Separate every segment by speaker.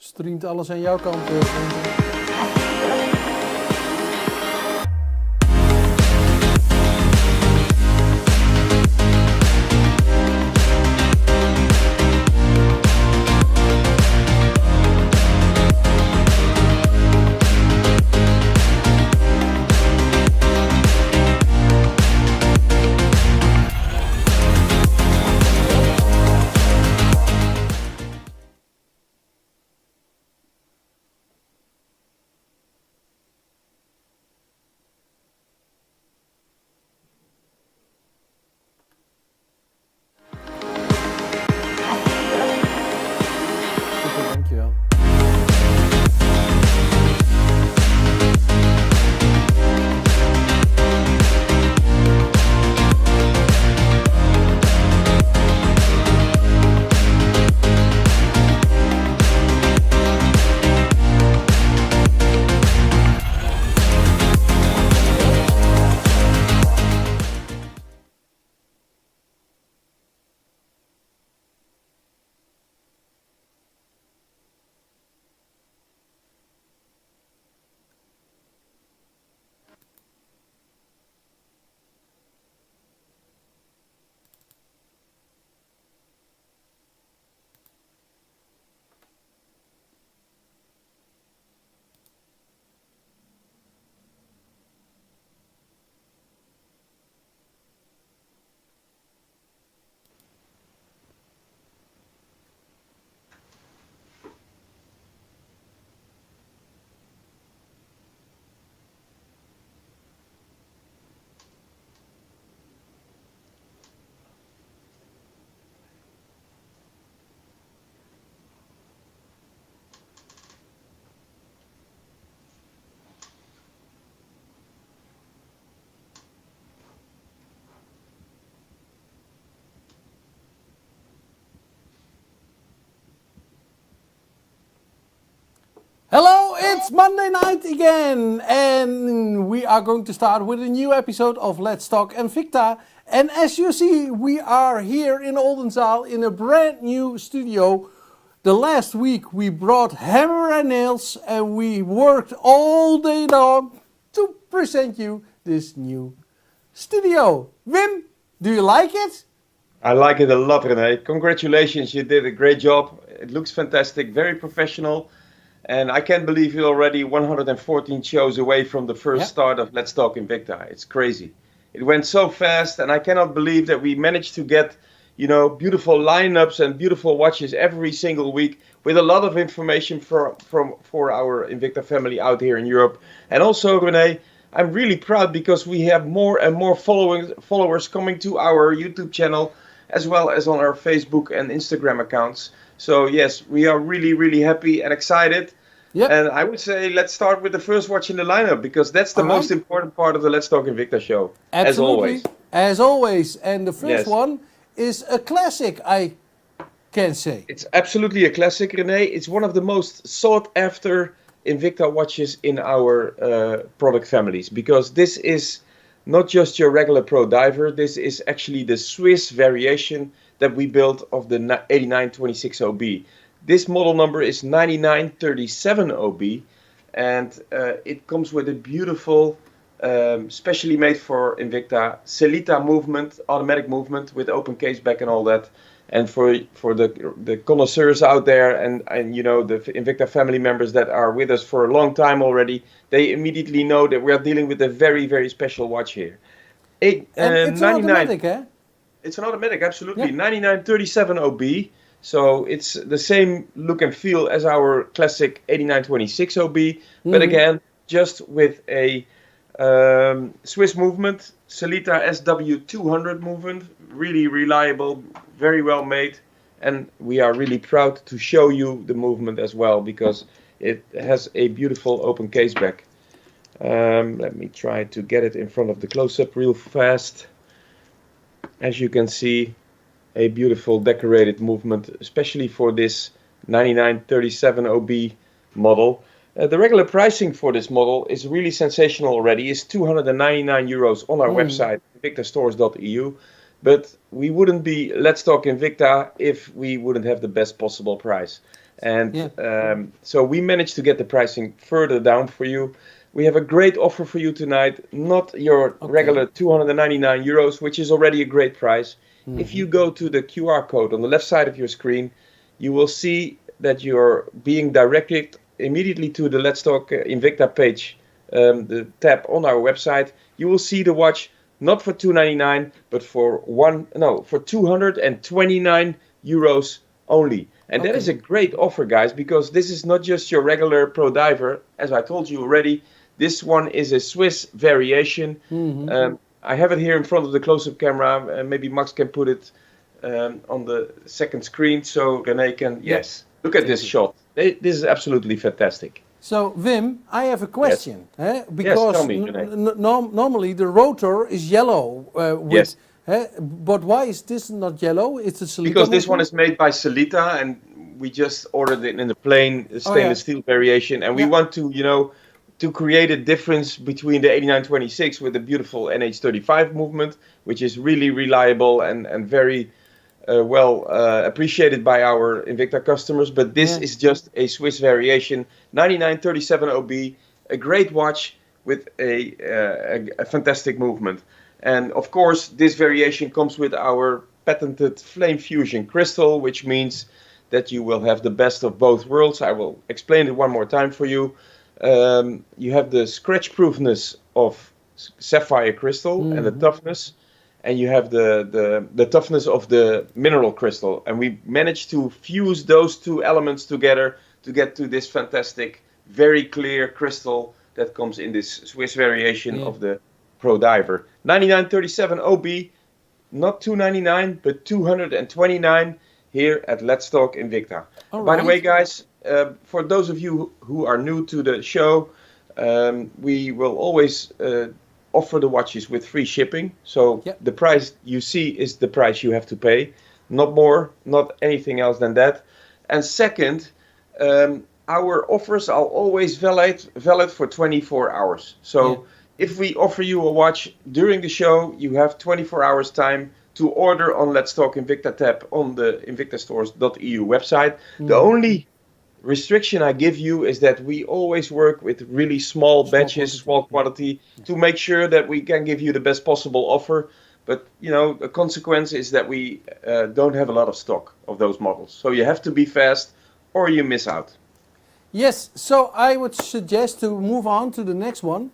Speaker 1: Streamt alles aan jouw kant. Dankjewel. Hello, it's Monday night again, and we are going to start with a new episode of Let's Talk Invicta. And as you see, we are here in Oldenzaal in a brand new studio. The last week we brought hammer and nails, and we worked all day long to present you this new studio. Wim, do you like it?
Speaker 2: I like it a lot, René. Congratulations, you did a great job. It looks fantastic, very professional. And I can't believe you're already 114 shows away from the first start of Let's Talk Invicta. It's crazy. It went so fast, and I cannot believe that we managed to get, beautiful lineups and beautiful watches every single week with a lot of information for our Invicta family out here in Europe. And also, René, I'm really proud because we have more and more followers coming to our YouTube channel as well as on our Facebook and Instagram accounts. So yes, we are really, really happy and excited. Yep. And I would say let's start with the first watch in the lineup because that's the most important part of the Let's Talk Invicta show.
Speaker 1: Absolutely. As always. And the first one is a classic, I can say.
Speaker 2: It's absolutely a classic, René. It's one of the most sought after Invicta watches in our product families because this is not just your regular Pro Diver. This is actually the Swiss variation that we built of the 8926 OB. This model number is 9937 OB, and it comes with a beautiful, specially made for Invicta, Celita movement, automatic movement with open case back and all that. And for the connoisseurs out there and the Invicta family members that are with us for a long time already, they immediately know that we are dealing with a very, very special watch here.
Speaker 1: And it's an automatic, eh?
Speaker 2: It's an automatic, absolutely. 9937 OB. So it's the same look and feel as our classic 8926 OB. But again, just with a Swiss movement, Celita SW200 movement. Really reliable, very well made. And we are really proud to show you the movement as well because it has a beautiful open case back. Let me try to get it in front of the close-up real fast. As you can see, a beautiful decorated movement, especially for this 9937 OB model. The regular pricing for this model is really sensational already. It's 299 euros on our website, invictastores.eu. But we wouldn't be Let's Talk Invicta if we wouldn't have the best possible price. And so we managed to get the pricing further down for you. We have a great offer for you tonight, not your regular 299 euros, which is already a great price. If you go to the QR code on the left side of your screen, you will see that you're being directed immediately to the Let's Talk Invicta page, the tab on our website. You will see the watch not for 299, but for 229 euros only. And that is a great offer, guys, because this is not just your regular Pro Diver. As I told you already, this one is a Swiss variation. I have it here in front of the close-up camera. Maybe Max can put it on the second screen so René can... Yes, look at this shot. This is absolutely fantastic.
Speaker 1: So, Wim, I have a question.
Speaker 2: Yes,
Speaker 1: because
Speaker 2: tell me,
Speaker 1: normally the rotor is yellow.
Speaker 2: Yes.
Speaker 1: But why is this not yellow? It's a Sellita
Speaker 2: Because this
Speaker 1: movement?
Speaker 2: one is made by Sellita, and we just ordered it in the plain stainless steel variation. And we want to, to create a difference between the 8926 with the beautiful NH35 movement, which is really reliable and very well appreciated by our Invicta customers. But this is just a Swiss variation, 9937 OB, a great watch with a fantastic movement. And of course, this variation comes with our patented flame fusion crystal, which means that you will have the best of both worlds. I will explain it one more time for you. You have the scratch proofness of sapphire crystal and the toughness, and you have the toughness of the mineral crystal. And we managed to fuse those two elements together to get to this fantastic, very clear crystal that comes in this Swiss variation of the Pro Diver. 9937 OB, not 299, but 229 here at Let's Talk Invicta. By the way, guys, for those of you who are new to the show, we will always offer the watches with free shipping. So the price you see is the price you have to pay, not more, not anything else than that. And second, our offers are always valid for 24 hours. So if we offer you a watch during the show, you have 24 hours time to order on Let's Talk Invicta tab on the invictastores.eu website. The only restriction I give you is that we always work with really small batches, small quality, to make sure that we can give you the best possible offer. But, the consequence is that we don't have a lot of stock of those models. So you have to be fast or you miss out.
Speaker 1: Yes, so I would suggest to move on to the next one.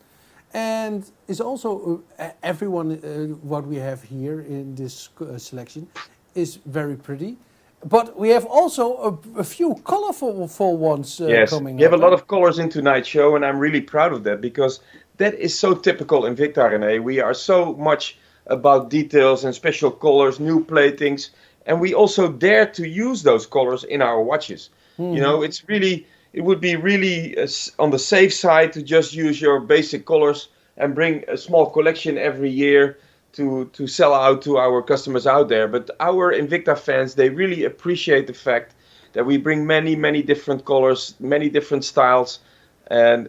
Speaker 1: And is also everyone what we have here in this selection is very pretty, but we have also a few colorful ones coming.
Speaker 2: We have a lot of colors in tonight's show, and I'm really proud of that because that is so typical in Invicta, René. We are so much about details and special colors, new platings, and we also dare to use those colors in our watches. It would be really on the safe side to just use your basic colors and bring a small collection every year to sell out to our customers out there. But our Invicta fans, they really appreciate the fact that we bring many, many different colors, many different styles. And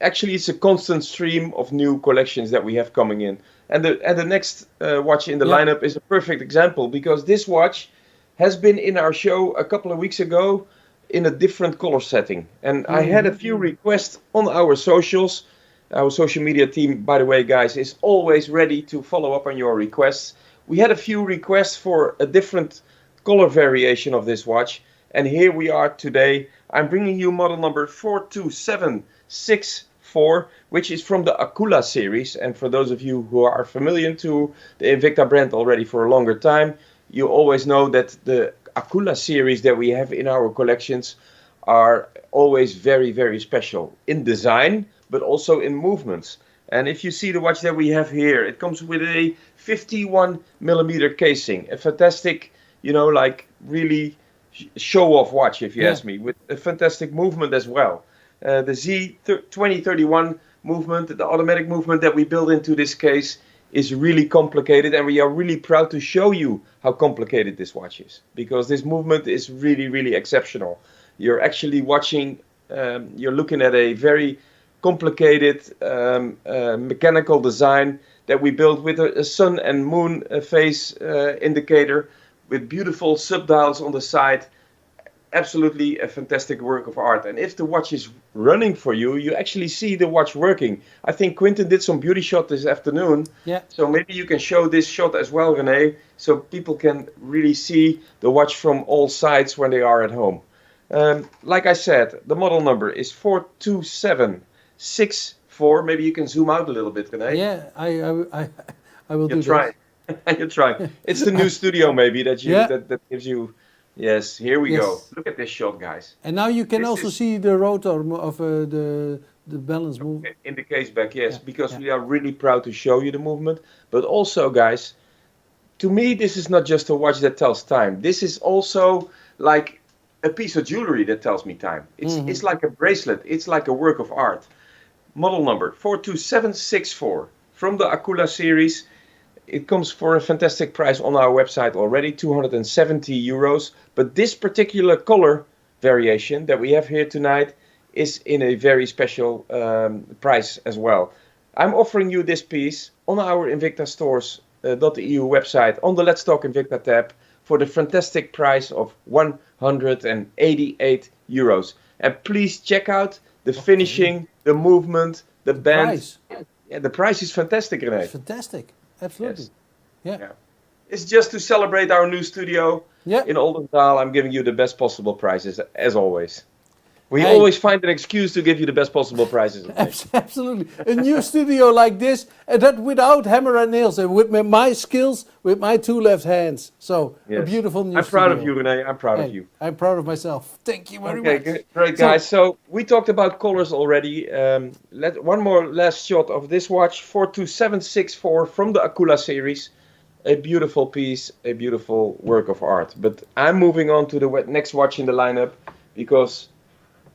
Speaker 2: actually, it's a constant stream of new collections that we have coming in. And the next watch in the lineup is a perfect example because this watch has been in our show a couple of weeks ago in a different color setting. And I had a few requests on our socials. Our social media team, by the way, guys, is always ready to follow up on your requests. We had a few requests for a different color variation of this watch. And here we are today. I'm bringing you model number 42764, which is from the Akula series. And for those of you who are familiar to the Invicta brand already for a longer time, you always know that the Akula series that we have in our collections are always very, very special in design, but also in movements. And if you see the watch that we have here, it comes with a 51 millimeter casing, a fantastic, really show-off watch, if you ask me, with a fantastic movement as well. The Z2031 movement, the automatic movement that we built into this case, is really complicated, and we are really proud to show you how complicated this watch is, because this movement is really, really exceptional. You're actually watching, you're looking at a very complicated mechanical design that we built with a sun and moon phase indicator with beautiful subdials on the side. absolutely a fantastic work of art. And if the watch is running for you, you actually see the watch working. I think Quentin did some beauty shot this afternoon.
Speaker 1: Yeah.
Speaker 2: So maybe you can show this shot as well, René, so people can really see the watch from all sides when they are at home. Like I said, the model number is 42764. Maybe you can zoom out a little bit, René.
Speaker 1: Yeah, I will do
Speaker 2: try. You're trying. It's the new studio, maybe that gives you. Yes, here we go. Look at this shot, guys.
Speaker 1: And now you can also see the rotor of the balance move.
Speaker 2: In the case back, yes, because we are really proud to show you the movement. But also, guys, to me, this is not just a watch that tells time. This is also like a piece of jewelry that tells me time. It's like a bracelet. It's like a work of art. Model number 42764 from the Akula series. It comes for a fantastic price on our website already, 270 euros. But this particular color variation that we have here tonight is in a very special price as well. I'm offering you this piece on our Invicta stores.eu website on the Let's Talk Invicta tab for the fantastic price of 188 euros. And please check out the finishing, the movement, the band.
Speaker 1: Price.
Speaker 2: Yeah, the price is fantastic, René.
Speaker 1: It's fantastic. Absolutely.
Speaker 2: Yes. Yeah. It's just to celebrate our new studio in Oldenzaal. I'm giving you the best possible prices, as always. We always find an excuse to give you the best possible prices.
Speaker 1: Absolutely. A new studio like this, and that without hammer and nails, and with my skills, with my two left hands. So, a beautiful new studio.
Speaker 2: I'm proud of you, René. I'm proud of you.
Speaker 1: I'm proud of myself. Thank you very much.
Speaker 2: Okay, great, guys. So, we talked about colors already. One more last shot of this watch, 42764 from the Akula series. A beautiful piece, a beautiful work of art. But I'm moving on to the next watch in the lineup, because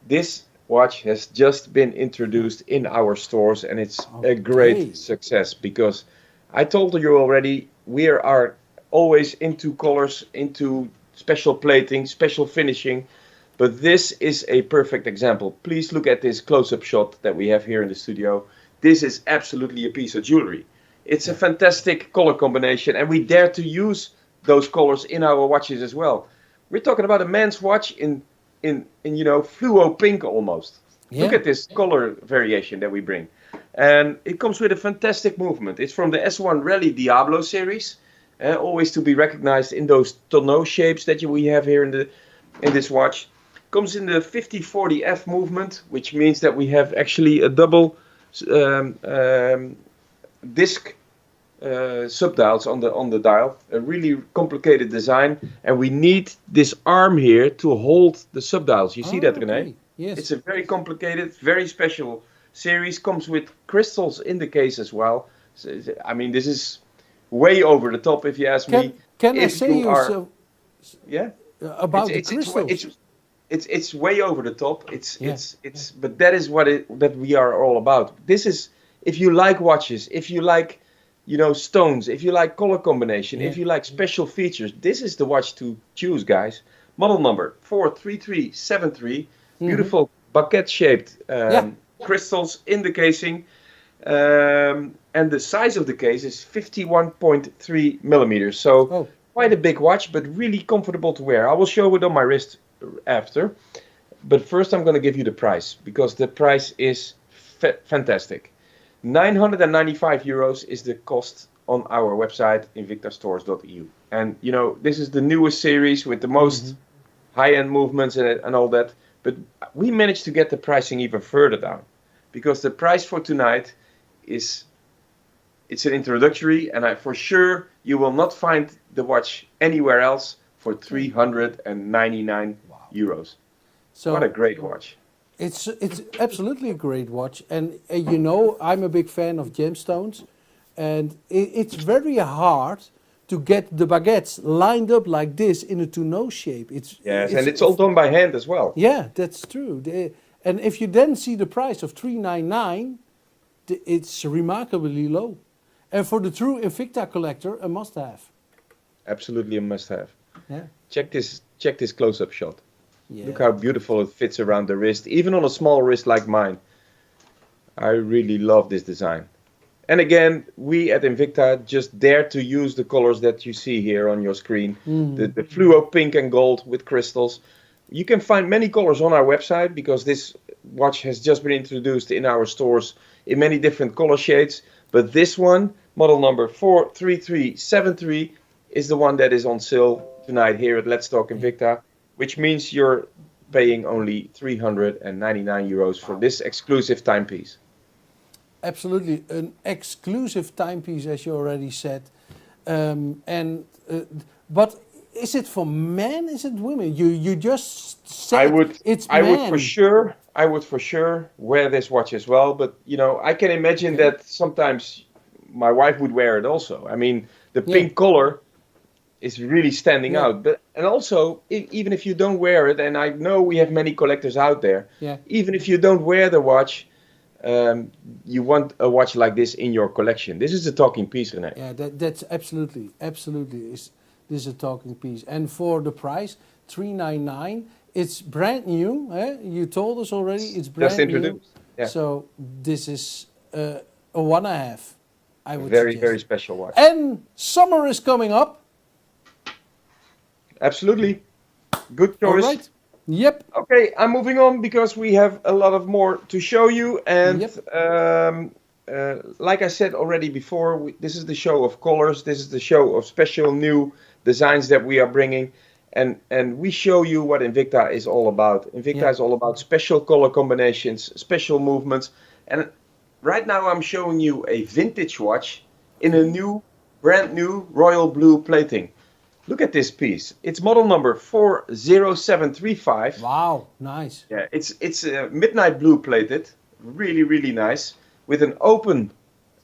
Speaker 2: this watch has just been introduced in our stores, and it's a great success, because I told you already, we are always into colors, into special plating, special finishing, but this is a perfect example. Please look at this close-up shot that we have here in the studio. This is absolutely a piece of jewelry. It's a fantastic color combination, and we dare to use those colors in our watches as well. We're talking about a man's watch in fluo pink almost. Look at this color variation that we bring. And it comes with a fantastic movement. It's from the S1 Rally Diablo series. Always to be recognized in those tonneau shapes that we have here in this watch. Comes in the 50-40F movement, which means that we have actually a double disc subdials on the dial. A really complicated design, and we need this arm here to hold the subdials. You see that, René?
Speaker 1: Yes.
Speaker 2: It's a very complicated, very special series. Comes with crystals in the case as well. So, I mean, this is way over the top, if you ask me.
Speaker 1: Can I say about the crystals?
Speaker 2: It's way over the top. But that is that we are all about. This is, if you like watches, if you like stones, if you like color combination, if you like special features, this is the watch to choose, guys. Model number 43373, beautiful baguette-shaped crystals in the casing, and the size of the case is 51.3 millimeters. So quite a big watch, but really comfortable to wear. I will show it on my wrist after, but first I'm going to give you the price, because the price is fantastic. 995 euros is the cost on our website, invictastores.eu. And, this is the newest series with the most high-end movements and all that. But we managed to get the pricing even further down, because the price for tonight it's an introductory, and for sure you will not find the watch anywhere else for 399 euros. So what a great watch.
Speaker 1: It's absolutely a great watch, and I'm a big fan of gemstones, and it's very hard to get the baguettes lined up like this in a tonneau shape.
Speaker 2: And it's all done by hand as well.
Speaker 1: Yeah, that's true. And if you then see the price of 399, it's remarkably low, and for the true Invicta collector, a must-have.
Speaker 2: Absolutely a must-have.
Speaker 1: Yeah.
Speaker 2: Check this close-up shot.
Speaker 1: Yeah.
Speaker 2: Look how beautiful it fits around the wrist, even on a small wrist like mine. I really love this design. And again, we at Invicta just dare to use the colors that you see here on your screen. The fluo pink and gold with crystals. You can find many colors on our website because this watch has just been introduced in our stores in many different color shades. But this one, model number 43373, is the one that is on sale tonight here at Let's Talk Invicta, which means you're paying only 399 euros for this exclusive timepiece.
Speaker 1: Absolutely, an exclusive timepiece, as you already said. But is it for men? Is it women? You just said it's men.
Speaker 2: I would for sure wear this watch as well. But you know, I can imagine that sometimes my wife would wear it also. I mean, the pink color is really standing out. But and also, even if you don't wear it, and I know we have many collectors out there. Yeah. Even if you don't wear the watch, you want a watch like this in your collection. This is a talking piece, René.
Speaker 1: Yeah, that's absolutely. This is a talking piece. And for the price, 399, it's brand new. You told us already, it's brand
Speaker 2: just introduced.
Speaker 1: new. Yeah. So this is a 1.5. I would
Speaker 2: very,
Speaker 1: suggest.
Speaker 2: very special watch.
Speaker 1: And summer is coming up.
Speaker 2: Absolutely. Good choice.
Speaker 1: All right. Yep.
Speaker 2: Okay, I'm moving on because we have a lot of more to show you. And like I said already before, this is the show of colors. This is the show of special new designs that we are bringing. And we show you what Invicta is all about. Invicta is all about special color combinations, special movements. And right now I'm showing you a vintage watch in a new, brand new royal blue plating. Look at this piece. It's model number 40735.
Speaker 1: Wow, nice.
Speaker 2: Yeah, it's midnight blue plated, really, really nice, with an open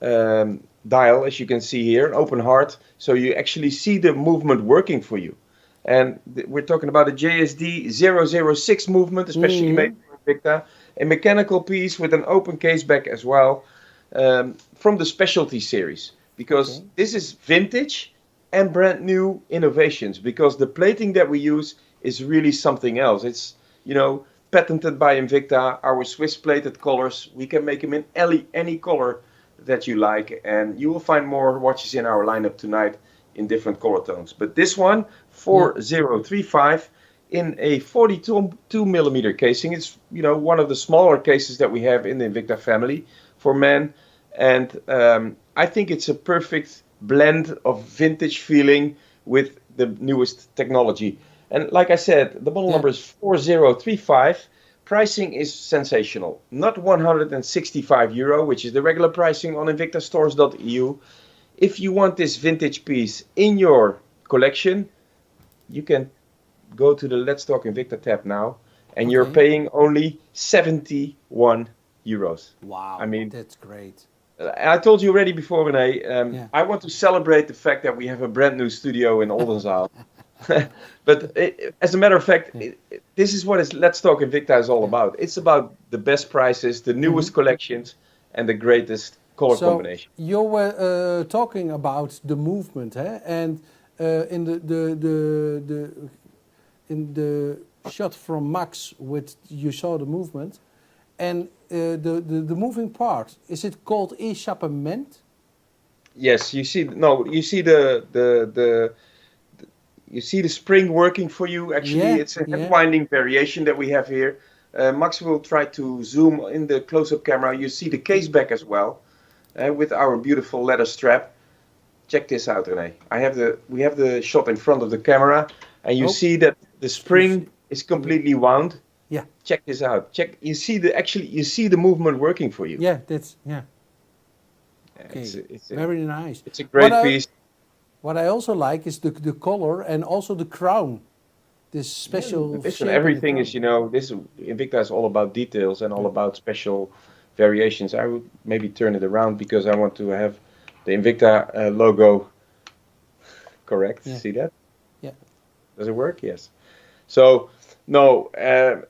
Speaker 2: dial, as you can see here, an open heart, so you actually see the movement working for you. And we're talking about a JSD 006 movement, especially made for Invicta, a mechanical piece with an open case back as well, from the specialty series, because this is vintage and brand new innovations, because the plating that we use is really something else. It's, you know, patented by Invicta, our Swiss plated colors. We can make them in any color that you like, and you will find more watches in our lineup tonight in different color tones. But this one, 4035, in a 42 millimeter casing. It's, you know, one of the smaller cases that we have in the Invicta family for men, and I think it's a perfect blend of vintage feeling with the newest technology. And like I said, the model number is 4035. Pricing is sensational. Not 165 euro, which is the regular pricing on invictastores.eu. If you want this vintage piece in your collection, you can go to the Let's Talk Invicta tab now, and you're paying only 71 euros.
Speaker 1: Wow,
Speaker 2: I mean,
Speaker 1: that's great.
Speaker 2: I told you already before, René, I want to celebrate the fact that we have a brand new studio in Oldenzaal. But as a matter of fact, this is what Let's Talk Invicta is all about. It's about the best prices, the newest collections, and the greatest color combination.
Speaker 1: You were talking about the movement, and in the shot from Max, you saw the movement, and the moving part, is it called échappement?
Speaker 2: Yes, you see. No, you see you see the spring working for you. Actually, it's a head winding variation that we have here. Max will try to zoom in the close-up camera. You see the case back as well, with our beautiful leather strap. Check this out, René. We have the shot in front of the camera, and you see that the spring is completely wound.
Speaker 1: Yeah.
Speaker 2: Check this out. You see the movement working for you.
Speaker 1: Yeah, that's
Speaker 2: Okay. It's
Speaker 1: very nice.
Speaker 2: It's a great piece.
Speaker 1: What I also like is the color and also the crown. This special.
Speaker 2: Listen, everything is, this Invicta is all about details and all about special variations. I would maybe turn it around because I want to have the Invicta logo correct.
Speaker 1: Yeah.
Speaker 2: See that?
Speaker 1: Yeah.
Speaker 2: Does it work? Yes. So no,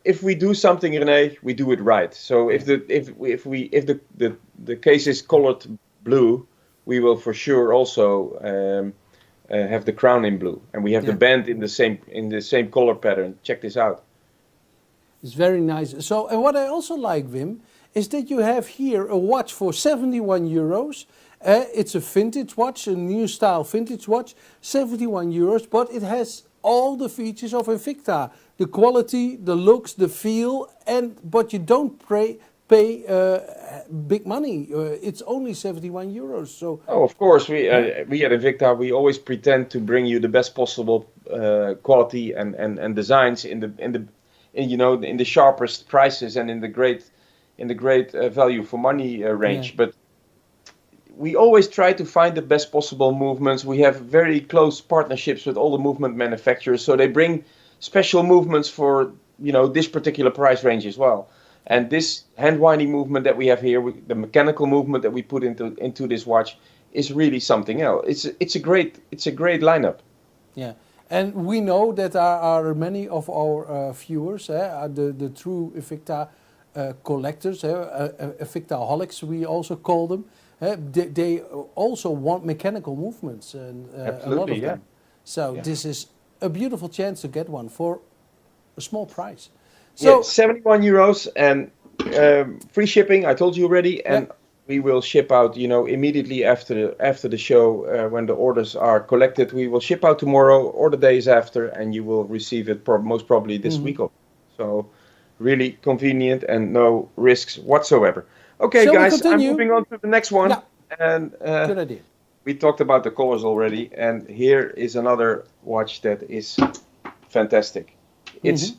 Speaker 2: if we do something, René, we do it right. So if the case is colored blue, we will for sure also have the crown in blue, and we have the band in the same color pattern. Check this out.
Speaker 1: It's very nice. So, and what I also like, Wim, is that you have here a watch for 71 euros. It's a vintage watch, a new style vintage watch, 71 euros, but it has all the features of Invicta. the quality, the looks, the feel, but you don't pay big money. It's only 71 euros. So
Speaker 2: Oh, of course, we at Invicta, we always pretend to bring you the best possible quality and designs in the sharpest prices and in the great value for money range.
Speaker 1: yeah,
Speaker 2: But we always try to find the best possible movements. We have very close partnerships with all the movement manufacturers, so they bring special movements for this particular price range as well. And this hand winding movement that we have here, the mechanical movement that we put into this watch, is really something else. It's a great lineup.
Speaker 1: yeah. And we know that there are many of our viewers, the true Invicta collectors, Invictaholics, we also call them. They also want mechanical movements, and a lot of them. So this is a beautiful chance to get one for a small price. So
Speaker 2: 71 euros and free shipping. I told you already, and we will ship out. Immediately after the show, when the orders are collected, we will ship out tomorrow or the days after, and you will receive it most probably this week. So really convenient and no risks whatsoever. Okay,
Speaker 1: shall
Speaker 2: guys,
Speaker 1: we continue?
Speaker 2: I'm moving on to the next one.
Speaker 1: Yeah.
Speaker 2: And
Speaker 1: good idea.
Speaker 2: we talked about the colors already, and here is another watch that is fantastic. It's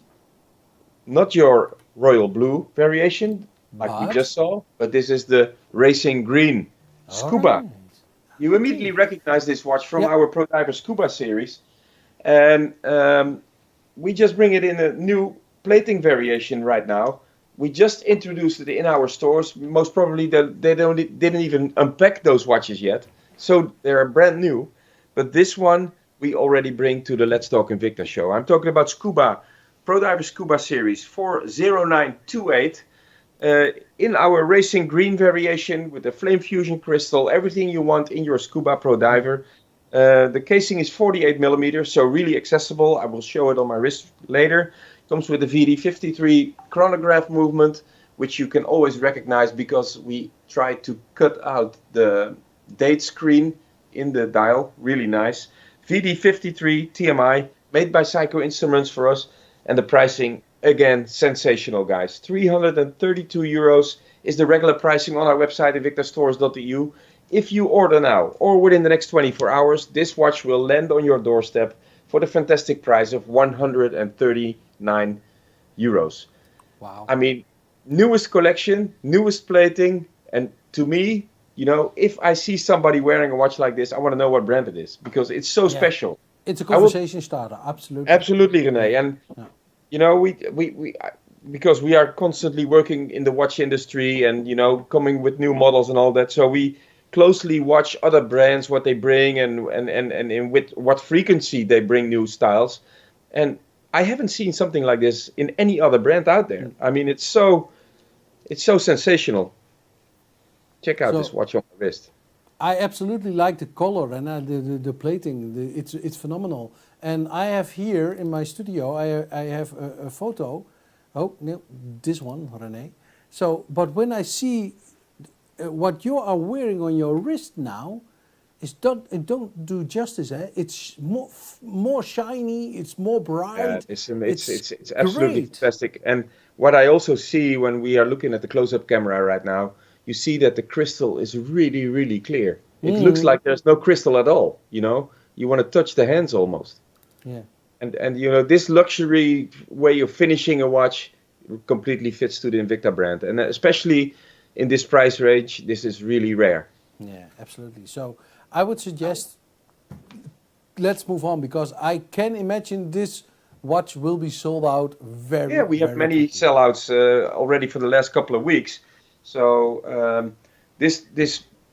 Speaker 2: not your royal blue variation, like we just saw, but this is the racing green Scuba.
Speaker 1: Right.
Speaker 2: You immediately recognize this watch from our Pro Diver Scuba series, and we just bring it in a new plating variation right now. We just introduced it in our stores. Most probably they didn't even unpack those watches yet, so they're brand new. But this one we already bring to the Let's Talk Invicta show. I'm talking about Scuba Pro Diver Scuba series 40928 in our racing green variation with the flame fusion crystal. Everything you want in your Scuba Pro Diver. The casing is 48 millimeters, so really accessible. I will show it on my wrist later. Comes with the VD53 chronograph movement, which you can always recognize because we try to cut out the date screen in the dial. Really nice. VD53 TMI, made by Psycho Instruments for us. And the pricing, again, sensational, guys. 332 euros is the regular pricing on our website, invictastores.eu. If you order now or within the next 24 hours, this watch will land on your doorstep for the fantastic price of 139 euros.
Speaker 1: Wow.
Speaker 2: I mean, newest collection, newest plating, and to me, if I see somebody wearing a watch like this, I want to know what brand it is because it's so special.
Speaker 1: It's a conversation starter, absolutely.
Speaker 2: Absolutely, René. And we because we are constantly working in the watch industry and coming with new models and all that, so we closely watch other brands, what they bring, and with what frequency they bring new styles. And I haven't seen something like this in any other brand out there. I mean, it's so sensational. Check out this watch on my wrist.
Speaker 1: I absolutely like the color and the plating. It's phenomenal. And I have here in my studio, I have a photo. Oh, no, this one, René. So, but when I see what you are wearing on your wrist now, it don't do justice. It's more shiny. It's more bright.
Speaker 2: Yeah, it's absolutely fantastic. And what I also see when we are looking at the close-up camera right now, you see that the crystal is really, really clear. It looks like there's no crystal at all. You want to touch the hands almost.
Speaker 1: Yeah.
Speaker 2: And this luxury way of finishing a watch completely fits to the Invicta brand, and especially in this price range, this is really rare.
Speaker 1: Yeah, absolutely. So I would suggest let's move on because I can imagine this watch will be sold out very.
Speaker 2: Yeah, we have many sellouts already for the last couple of weeks. So this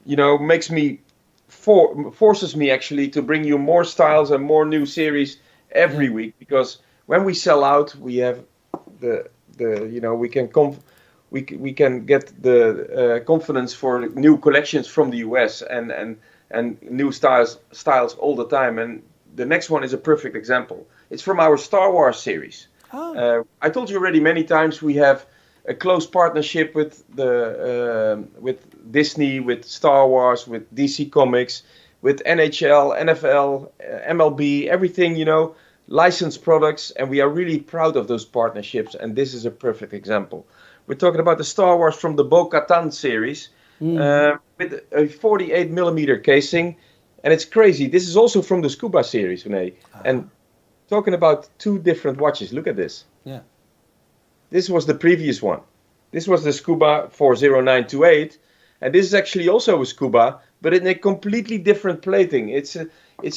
Speaker 2: makes me forces me actually to bring you more styles and more new series every week, because when we sell out, we have we can get the confidence for new collections from the US and new styles all the time. And the next one is a perfect example. It's from our Star Wars series. I told you already many times we have a close partnership with with Disney, with Star Wars, with DC Comics, with NHL, NFL, MLB, everything, licensed products, and we are really proud of those partnerships, and this is a perfect example. We're talking about the Star Wars from the Bo-Katan series, with a 48 millimeter casing, and it's crazy. This is also from the Scuba series, René. And talking about two different watches, look at this.
Speaker 1: Yeah.
Speaker 2: This was the previous one. This was the Scuba 40928, and this is actually also a Scuba, but in a completely different plating. It's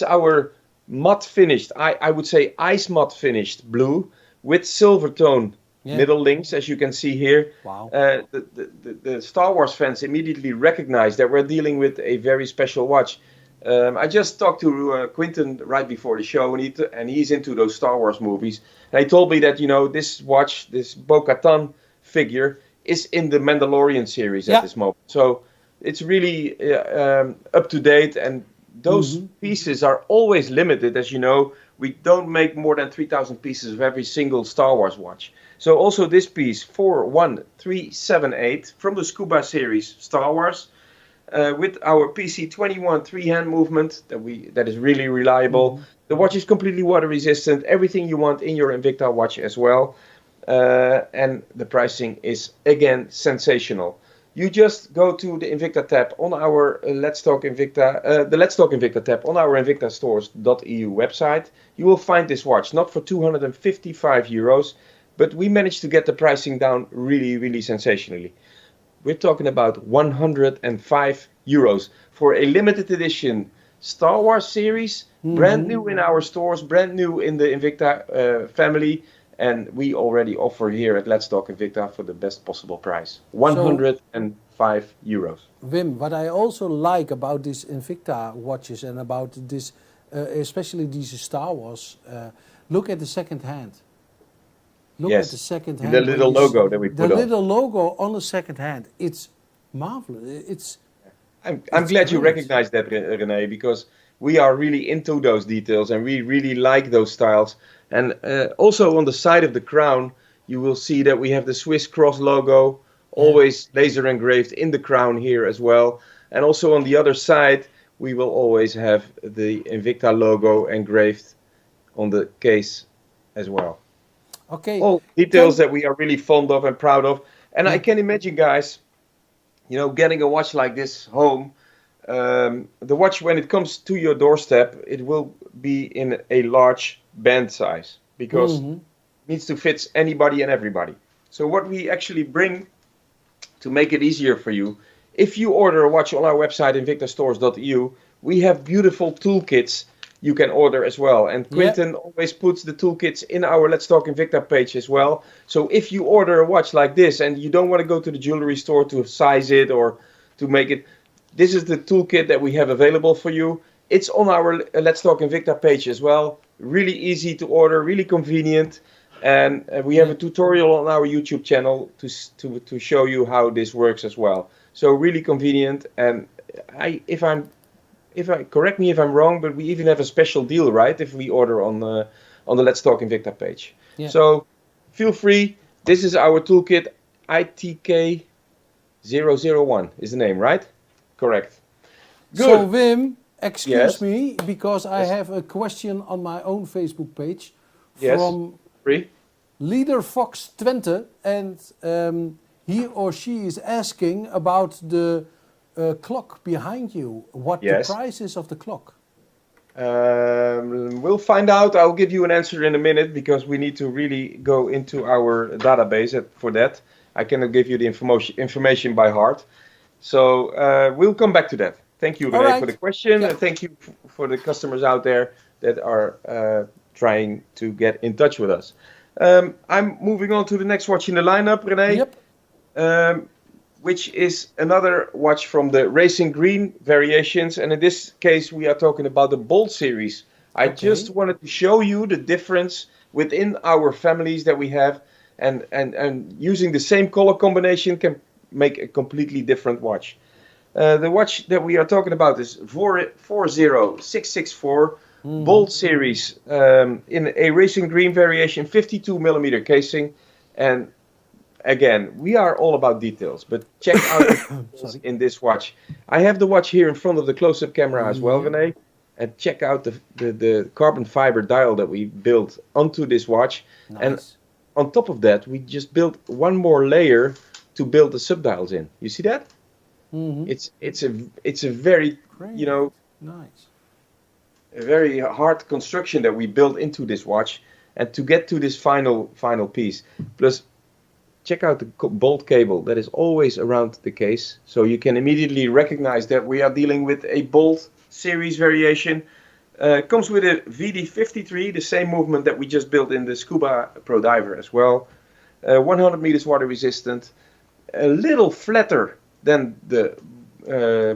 Speaker 2: our matte finished, I would say ice matte finished blue with silver tone middle links, as you can see here.
Speaker 1: Wow.
Speaker 2: The Star Wars fans immediately recognized that we're dealing with a very special watch. I just talked to Quinten right before the show, and he's into those Star Wars movies. And he told me that, this watch, this Bo-Katan figure, is in the Mandalorian series at this moment. So it's really up to date, and those pieces are always limited. As you know, we don't make more than 3,000 pieces of every single Star Wars watch. So also this piece, 41378, from the Scuba series Star Wars, with our PC21 3-hand movement that is really reliable. The watch is completely water resistant, everything you want in your Invicta watch as well. And the pricing is again sensational. You just go to the Invicta tab on our Let's Talk Invicta, the Let's Talk Invicta tab on our invictastores.eu website. You will find this watch, not for 255 euros, but we managed to get the pricing down really, really sensationally. We're talking about 105 euros for a limited edition Star Wars series, brand new in our stores, brand new in the Invicta family. And we already offer here at Let's Talk Invicta for the best possible price, 105 euros.
Speaker 1: Wim, what I also like about these Invicta watches and about this, especially these Star Wars, look at the second hand. Look at the second hand.
Speaker 2: The little logo that we put on.
Speaker 1: The little logo on the second hand. It's marvelous.
Speaker 2: I'm glad you recognize that, René, because we are really into those details and we really like those styles. And also on the side of the crown, you will see that we have the Swiss Cross logo, always laser engraved in the crown here as well. And also on the other side, we will always have the Invicta logo engraved on the case as well.
Speaker 1: Okay.
Speaker 2: All details that we are really fond of and proud of. And I can imagine, guys, getting a watch like this home. The watch, when it comes to your doorstep, it will be in a large band size because it needs to fit anybody and everybody. So what we actually bring to make it easier for you, if you order a watch on our website, invictastores.eu, we have beautiful toolkits you can order as well. And Quinten always puts the toolkits in our Let's Talk Invicta page as well. So if you order a watch like this and you don't want to go to the jewelry store to size it or to make it, this is the toolkit that we have available for you. It's on our Let's Talk Invicta page as well. Really easy to order, really convenient. And we have a tutorial on our YouTube channel to show you how this works as well. So really convenient. And correct me if I'm wrong, but we even have a special deal, right? If we order on the Let's Talk Invicta page. Yeah. So feel free. This is our toolkit. ITK001 is the name, right? Correct. Good.
Speaker 1: So Wim, excuse me, because I have a question on my own Facebook page from Leader Fox Twente, and he or she is asking about the clock behind you. What the price is of the clock?
Speaker 2: We'll find out. I'll give you an answer in a minute because we need to really go into our database for that. I cannot give you the information by heart. So we'll come back to that. Thank you, René, for the question. And thank you for the customers out there that are trying to get in touch with us. I'm moving on to the next watch in the lineup, René. Which is another watch from the Racing Green variations. And in this case, we are talking about the Bold series. I just wanted to show you the difference within our families that we have. And using the same color combination can make a completely different watch. The watch that we are talking about is 40664 Bold series in a Racing Green variation, 52 millimeter casing. And again, we are all about details, but check out the details in this watch. I have the watch here in front of the close-up camera as well, René. and check out the carbon fiber dial that we built onto this watch.
Speaker 1: Nice.
Speaker 2: And on top of that, we just built one more layer to build the subdials in. You see that?
Speaker 1: Mm-hmm.
Speaker 2: It's a very,
Speaker 1: Great.
Speaker 2: you know,
Speaker 1: nice.
Speaker 2: a very hard construction that we built into this watch, and to get to this final piece. Plus, check out the bolt cable that is always around the case, so you can immediately recognize that we are dealing with a bolt series variation. Comes with a VD53, the same movement that we just built in the Scuba Pro Diver as well. 100 meters water resistant, a little flatter than the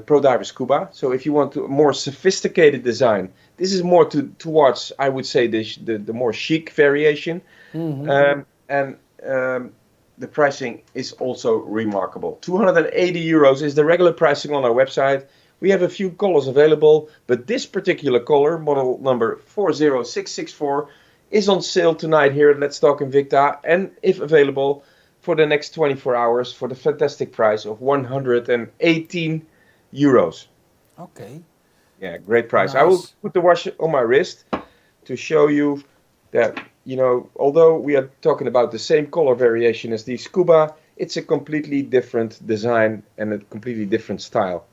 Speaker 2: Pro Diver Scuba. So if you want a more sophisticated design, this is more towards, I would say, the more chic variation. Mm-hmm. The pricing is also remarkable. 280 euros is the regular pricing on our website. We have a few colors available, but this particular color, model number 40664, is on sale tonight here at Let's Talk Invicta, and if available, for the next 24 hours for the fantastic price of 118 euros.
Speaker 1: Okay.
Speaker 2: Yeah, great price.
Speaker 1: Nice.
Speaker 2: I will put the watch on my wrist to show you that, you know, although we are talking about the same color variation as the Scuba, it's a completely different design and a completely different style.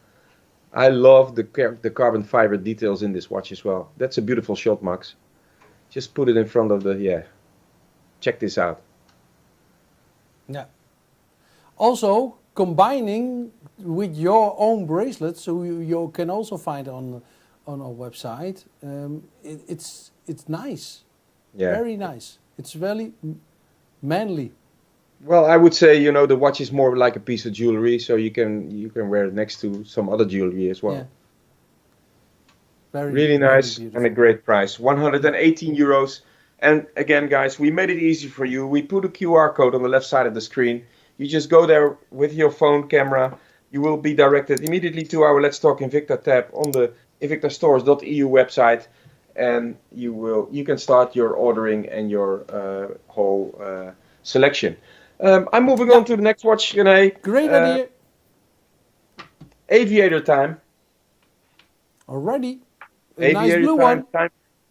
Speaker 2: I love the carbon fiber details in this watch as well. That's a beautiful shot, Max. Just put it in front of the, yeah. Check this out.
Speaker 1: Yeah. Also, combining with your own bracelets, so you can also find on our website. It's nice.
Speaker 2: Yeah.
Speaker 1: Very nice. It's very manly.
Speaker 2: Well, I would say, you know, the watch is more like a piece of jewelry, so you can wear it next to some other jewelry as well. Yeah. Really nice and a great price. 118 euros. And again, guys, we made it easy for you. We put a QR code on the left side of the screen. You just go there with your phone camera. You will be directed immediately to our Let's Talk Invicta tab on the invictastores.eu website, and you can start your ordering and your whole selection. I'm moving on to the next watch, René.
Speaker 1: Great idea.
Speaker 2: Aviator time.
Speaker 1: Already.
Speaker 2: Aviator
Speaker 1: nice blue one.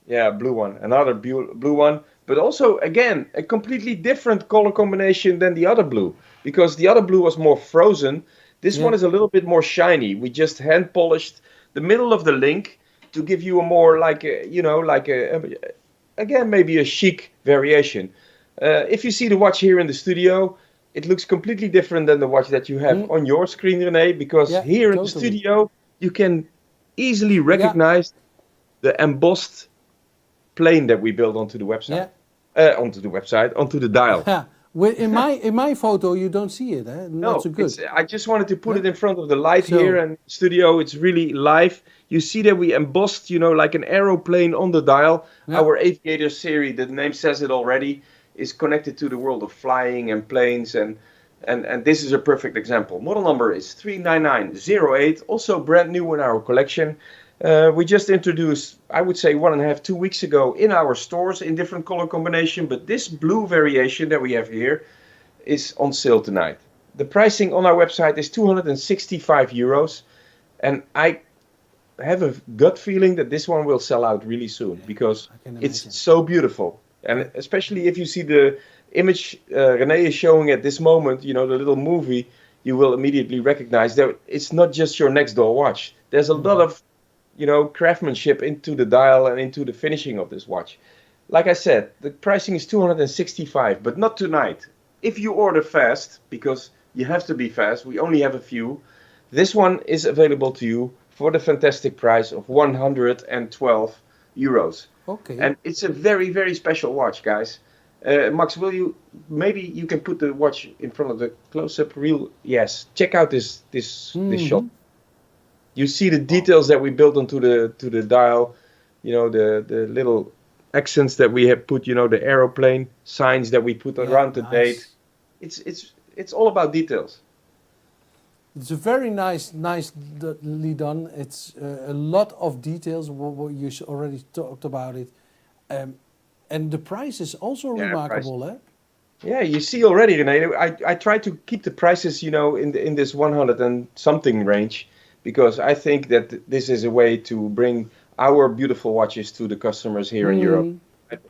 Speaker 2: Yeah, blue one. Another blue one. But also, again, a completely different color combination than the other blue. Because the other blue was more frozen. This one is a little bit more shiny. We just hand polished the middle of the link to give you a more again, maybe a chic variation. If you see the watch here in the studio, it looks completely different than the watch that you have on your screen, René, because here in the studio, you can easily recognize the embossed plane that we built onto the website. Onto the dial.
Speaker 1: In my photo, you don't see it, eh? Not so good.
Speaker 2: I just wanted to put it in front of the light here and studio. It's really live. You see that we embossed, like an aeroplane on the dial. Yeah. Our Aviator series, the name says it already, is connected to the world of flying and planes, and this is a perfect example. Model number is 39908, also brand new in our collection. We just introduced, I would say 1.5-2 weeks ago in our stores in different color combination, but this blue variation that we have here is on sale tonight. The pricing on our website is 265 euros, and I have a gut feeling that this one will sell out really soon because it's so beautiful. And especially if you see the image René is showing at this moment, the little movie, you will immediately recognize that it's not just your next door watch. There's a lot of craftsmanship into the dial and into the finishing of this watch. Like I said, the pricing is 265, but not tonight. If you order fast, because you have to be fast, we only have a few, this one is available to you for the fantastic price of 112 euros.
Speaker 1: Okay.
Speaker 2: And it's a very, very special watch, guys. Max, maybe you can put the watch in front of the close-up reel? Yes, check out this shot. You see the details that we built onto the dial, the little accents that we have put, the aeroplane signs that we put around the date. It's all about details.
Speaker 1: It's a very nicely done. It's a lot of details. What you already talked about it, and the price is also remarkable, eh?
Speaker 2: Yeah, you see already, René. I try to keep the prices, in this 100 and something range. Because I think that this is a way to bring our beautiful watches to the customers here in Europe.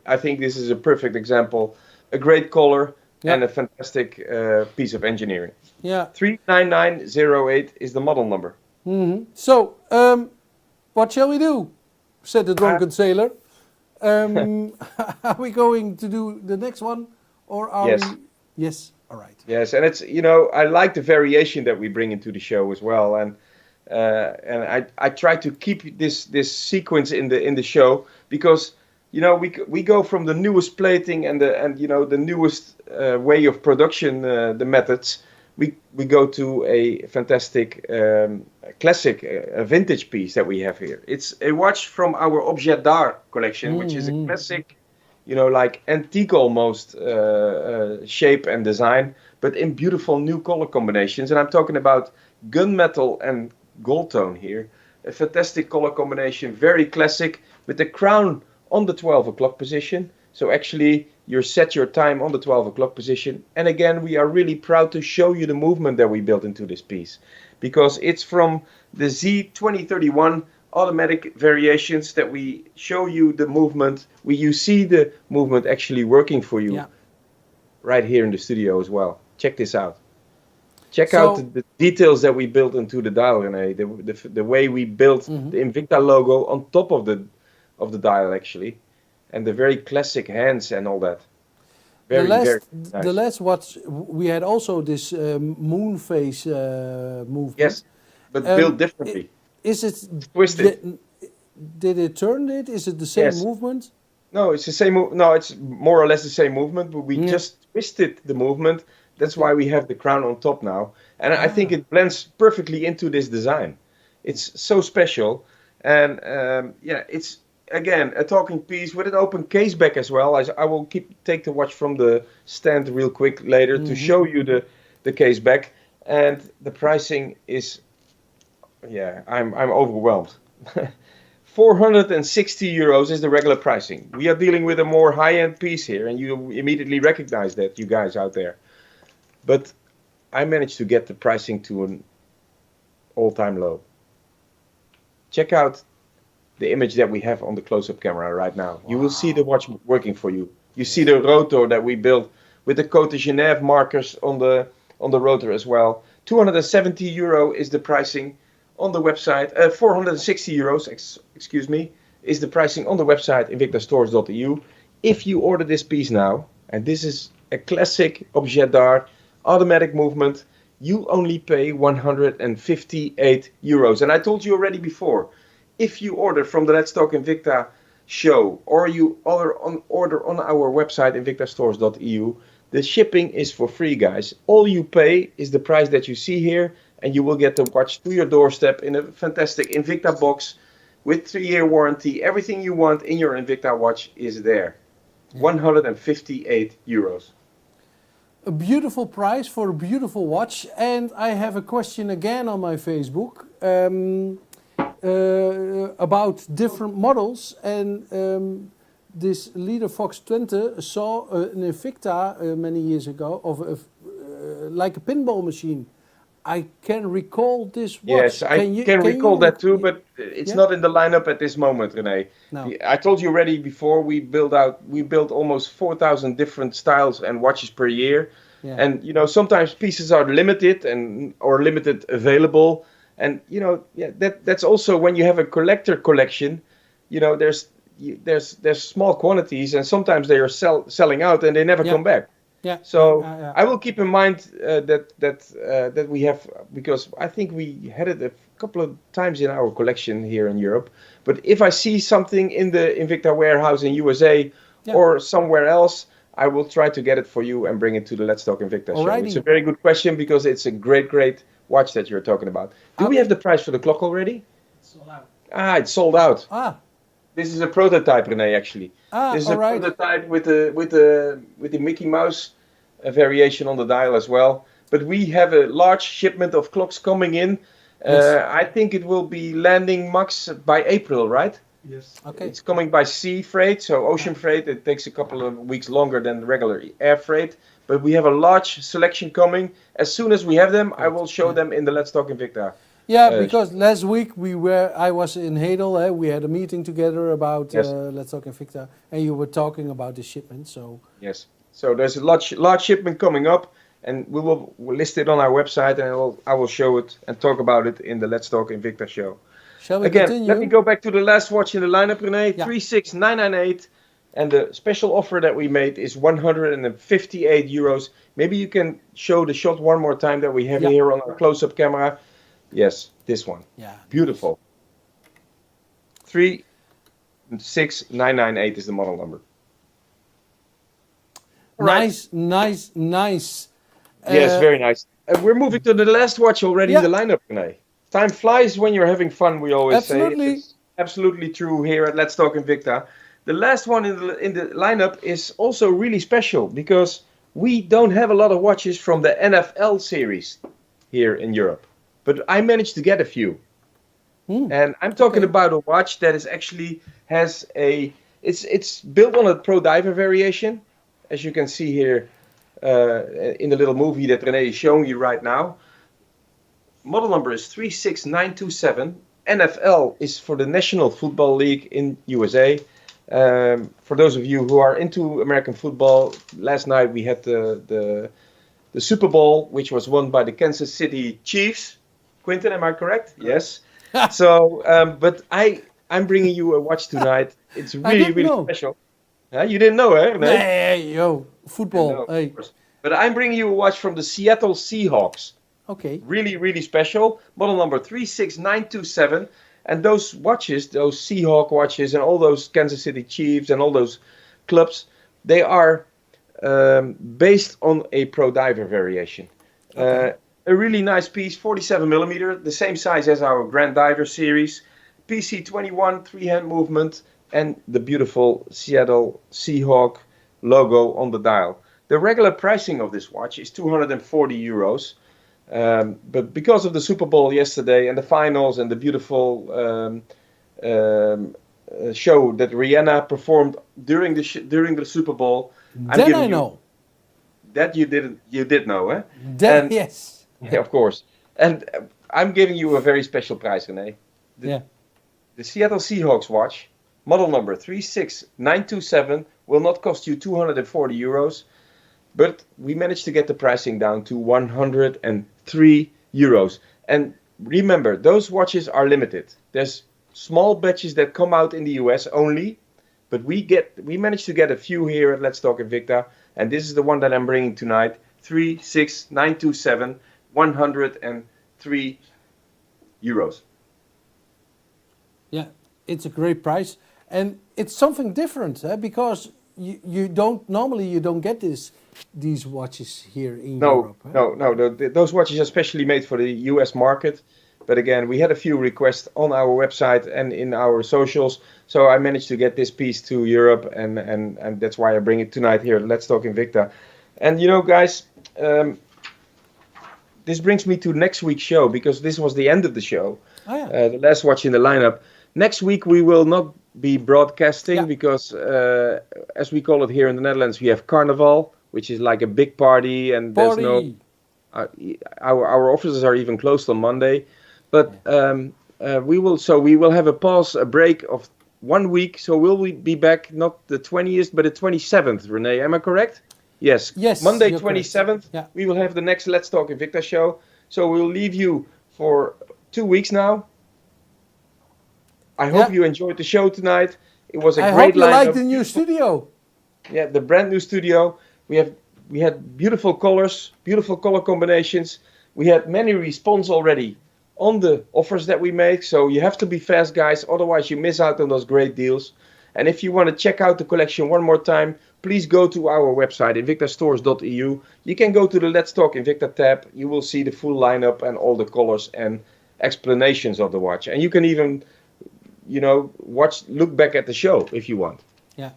Speaker 2: I think this is a perfect example, a great color and a fantastic piece of engineering.
Speaker 1: Yeah.
Speaker 2: 39908 is the model number.
Speaker 1: So, what shall we do? Said the drunken sailor. Are we going to do the next one, or are
Speaker 2: Yes.
Speaker 1: we? Yes. All right.
Speaker 2: Yes, and it's I like the variation that we bring into the show as well, and I try to keep this sequence in the show because we go from the newest plating and the newest way of production, the methods. We go to a fantastic classic, a vintage piece that we have here. It's a watch from our Objectar collection, which is a classic, like antique almost shape and design, but in beautiful new color combinations. And I'm talking about gunmetal and gold tone here. A fantastic color combination, very classic, with the crown on the 12 o'clock position. So actually, you set your time on the 12 o'clock position. And again, we are really proud to show you the movement that we built into this piece, because it's from the Z2031 automatic variations that we show you the movement. You see the movement actually working for you right here in the studio as well. Check this out. Check out the details that we built into the dial, René. The way we built the Invicta logo on top of the dial actually. And the very classic hands and all that. Very nice.
Speaker 1: The last watch, we had also this moon phase movement.
Speaker 2: Yes, but built differently.
Speaker 1: Is it
Speaker 2: twisted?
Speaker 1: Did it turn it? Is it the same movement?
Speaker 2: No, it's the same. No, it's more or less the same movement, but we just twisted the movement. That's why we have the crown on top now, and I think it blends perfectly into this design. It's so special, and it's. Again, a talking piece with an open case back as well. I will take the watch from the stand real quick later to show you the case back, and the pricing is, I'm overwhelmed. 460 euros is the regular pricing. We are dealing with a more high-end piece here, and you immediately recognize that, you guys out there. But I managed to get the pricing to an all-time low. Check out the image that we have on the close-up camera right now. Wow. You will see the watch working for you. You see the rotor that we built with the Côte de Genève markers on the rotor as well. 270 euro is the pricing on the website. 460 euros, excuse me, is the pricing on the website invictastores.eu. If you order this piece now, and this is a classic Objectar automatic movement, you only pay 158 euros. And I told you already before, if you order from the Let's Talk Invicta show, or you order on our website invictastores.eu, the shipping is for free, guys. All you pay is the price that you see here, and you will get the watch to your doorstep in a fantastic Invicta box with 3-year warranty. Everything you want in your Invicta watch is there. 158 euros.
Speaker 1: A beautiful price for a beautiful watch. And I have a question again on my Facebook. About different models, and this Leader Fox 20 saw an Invicta many years ago of like a pinball machine. I can recall this watch.
Speaker 2: Yes, I can recall that too, but it's not in the lineup at this moment, René.
Speaker 1: No.
Speaker 2: I told you already before, we built almost 4,000 different styles and watches per year, and sometimes pieces are limited or limited available. And that's also when you have a collector collection, there's small quantities, and sometimes they are selling out and they never come back.
Speaker 1: Yeah.
Speaker 2: So I will keep in mind that we have, because I think we had it a couple of times in our collection here in Europe. But if I see something in the Invicta warehouse in USA or somewhere else, I will try to get it for you and bring it to the Let's Talk Invicta show. It's a very good question, because it's a great watch that you're talking about. Do we have the price for the clock already?
Speaker 3: It's sold out.
Speaker 2: It's sold out.
Speaker 1: This
Speaker 2: is a prototype, René, actually. This is a prototype with the Mickey Mouse variation on the dial as well. But we have a large shipment of clocks coming in. I think it will be landing max by April, right?
Speaker 3: Yes.
Speaker 1: Okay.
Speaker 2: It's coming by sea freight, so ocean freight. It takes a couple of weeks longer than regular air freight. But we have a large selection coming. As soon as we have them, I will show them in the Let's Talk Invicta
Speaker 1: Yeah, because last week I was in Hedel. We had a meeting together about
Speaker 2: Yes.
Speaker 1: Let's Talk Invicta, and you were talking about the shipment. So
Speaker 2: Yes. So there's a large shipment coming up, and we'll list it on our website, and I will show it and talk about it in the Let's Talk Invicta show.
Speaker 1: shall we
Speaker 2: Again,
Speaker 1: continue?
Speaker 2: let me go back to the last watch in the lineup, René.
Speaker 1: Yeah.
Speaker 2: 36998, and the special offer that we made is 158 euros. Maybe you can show the shot one more time that we have here on our close-up camera. Yes, this one.
Speaker 1: Yeah.
Speaker 2: Beautiful. 36998 is the model number.
Speaker 1: Nice, nice, nice.
Speaker 2: Yes, very nice. We're moving to the last watch already in the lineup, René. Time flies when you're having fun, we always say. It's absolutely true here at Let's Talk Invicta. The last one in the lineup is also really special because we don't have a lot of watches from the NFL series here in Europe. But I managed to get a few. And I'm talking about a watch that is actually it's built on a Pro Diver variation, as you can see here in the little movie that René is showing you right now. Model number is 36927. NFL is for the National Football League in USA. For those of you who are into American football, last night we had the Super Bowl, which was won by the Kansas City Chiefs. Quinten, am I correct? Yes. So, but I'm bringing you a watch tonight. It's really special. You didn't know, eh? No?
Speaker 1: Hey, football.
Speaker 2: No,
Speaker 1: hey.
Speaker 2: But I'm bringing you a watch from the Seattle Seahawks.
Speaker 1: Okay.
Speaker 2: Really special. Model number 36927. And those watches, those Seahawk watches and all those Kansas City Chiefs and all those clubs, they are based on a Pro Diver variation. Okay. A really nice piece, 47 millimeter, the same size as our Grand Diver series. PC21, three-hand movement, and the beautiful Seattle Seahawk logo on the dial. The regular pricing of this watch is 240 euros. But because of the Super Bowl yesterday and the finals and the beautiful show that Rihanna performed during the Super Bowl, that you did know, eh?
Speaker 1: Yes.
Speaker 2: Yeah, of course. And I'm giving you a very special price, René. The Seattle Seahawks watch, model number 36927, will not cost you 240 euros, but we managed to get the pricing down to 103 euros. And remember, those watches are limited. There's small batches that come out in the US only, but we managed to get a few here at Let's Talk Invicta, and this is the one that I'm bringing tonight, 36927. 103 euros.
Speaker 1: Yeah, it's a great price, and it's something different, because you don't get these watches here in Europe.
Speaker 2: No. Those watches are specially made for the US market. But again, we had a few requests on our website and in our socials, so I managed to get this piece to Europe, and that's why I bring it tonight here. Let's Talk Invicta. And guys. This brings me to next week's show, because this was the end of the show.
Speaker 1: Oh, yeah.
Speaker 2: The last watch in the lineup. Next week we will not be broadcasting because, as we call it here in the Netherlands, we have Carnival, which is like a big party, and there's no. Our offices are even closed on Monday, but we will have a break of 1 week. So we'll be back not the 20th but the 27th. René, am I correct? Yes. Monday 27th, we will have the next Let's Talk Invicta show. So we'll leave you for 2 weeks now. I hope you enjoyed the show tonight. It was a great lineup. I hope you
Speaker 1: liked the new studio.
Speaker 2: Yeah, the brand new studio. We had beautiful colors, beautiful color combinations. We had many response already on the offers that we make. So you have to be fast, guys. Otherwise, you miss out on those great deals. And if you want to check out the collection one more time, please go to our website, invictastores.eu. You can go to the Let's Talk Invicta tab. You will see the full lineup and all the colors and explanations of the watch. And you can even, look back at the show if you want.
Speaker 1: Yeah.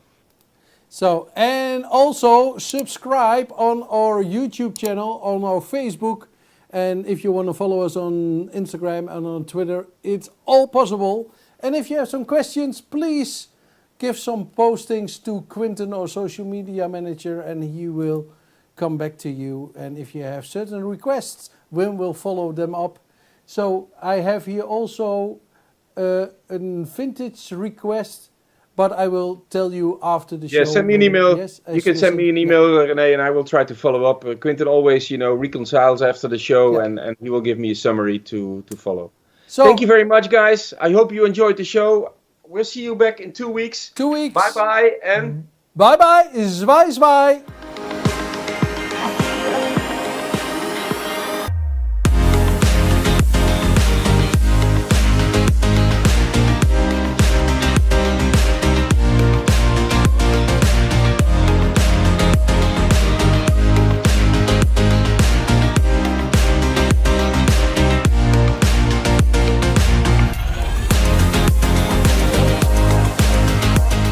Speaker 1: So, and also subscribe on our YouTube channel, on our Facebook. And if you want to follow us on Instagram and on Twitter, it's all possible. And if you have some questions, please give some postings to Quinten, our social media manager, and he will come back to you. And if you have certain requests, Wim will follow them up. So I have here also a vintage request, but I will tell you after the show.
Speaker 2: Yeah, send me an email.
Speaker 1: Yes,
Speaker 2: you can send me an email, René, and I will try to follow up. Quinten always, reconciles after the show, and he will give me a summary to follow. So, thank you very much, guys. I hope you enjoyed the show. We'll see you back in 2 weeks.
Speaker 1: 2 weeks.
Speaker 2: Bye-bye, and...
Speaker 1: Bye-bye. Zwaai, zwaai.